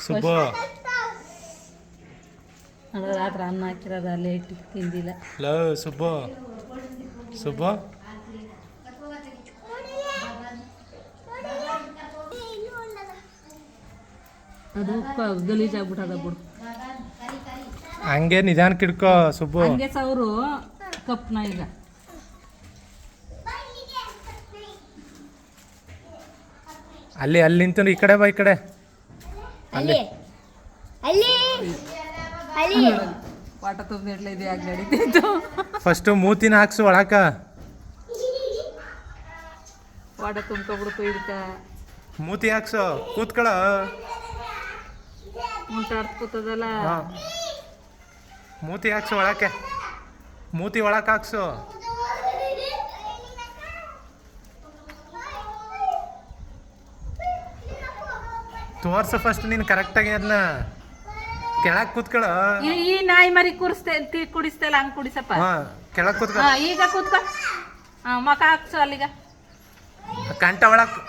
ಸುಬ್ಬು ರಾತ್ರಿ ಅನ್ನ ಹಾಕಿರೋದು ಅಲ್ಲೇ ಇಟ್ಟು ತಿಂದಿಲ್ಲ. ಲವ್ ಸುಬ್ಬು ಸುಬ್ಬು ಅದು ಗಲೀಜಾಗ್ಬಿಟ್ಟದ ಬಿಡು. ಹಂಗೆ ನಿಧಾನಕ್ಕೆ ಇಡ್ಕೋ ಸುಬ್ಬು. ಹಂಗೆ ಸೌರು ಕಪ್ನ ಈಗ ಅಲ್ಲಿ ಅಲ್ಲಿ ನಿಂತು ಈ ಕಡೆ ಬಾ, ಈ ಕಡೆ ಅಲ್ಲಿ ವಾಟ ತುಂಬಿಡ್ಲ ಇದೆ ಆಗ ನಡೀತಿತ್ತು. ಫಸ್ಟು ಮೂತಿನ ಹಾಕ್ಸು ಒಳಕ. ವಾಟ ತುಂಬ್ಕೊಬಿಡ್ತು ಇದಕ್ಕ. ಮೂತಿ ಹಾಕ್ಸು, ಕೂತ್ಕೊಳ. ಮುಂಟಾಡ್ಸ್ಕೊತದಲ್ಲ. ಮೂತಿ ಹಾಕ್ಸು ಒಳಕ್ಕೆ, ಮೂತಿ ಒಳಕ್ಕೆ ಹಾಕ್ಸು. ತೋರ್ಸು ಫಸ್ಟ್ ನೀನು ಕರೆಕ್ಟಾಗಿ ಅದನ್ನ. ಕೆಳಗೆ ಕೂತ್ಕೊಳ. ಈ ನಾಯಿ ಮರಿ ಕುಡಿಸ್ತಲ್ಲ ಹಂಗೆ ಕುಡಿಸಪ್ಪ. ಕೆಳಗೆ ಕೂತ್ಕೊ. ಈಗ ಕೂತ್ಕೊ. ಮಕ ಹಾಕ್ಸು ಅಲ್ಲಿಗ. ಕಂಠ ಒಳಕ್ಕೆ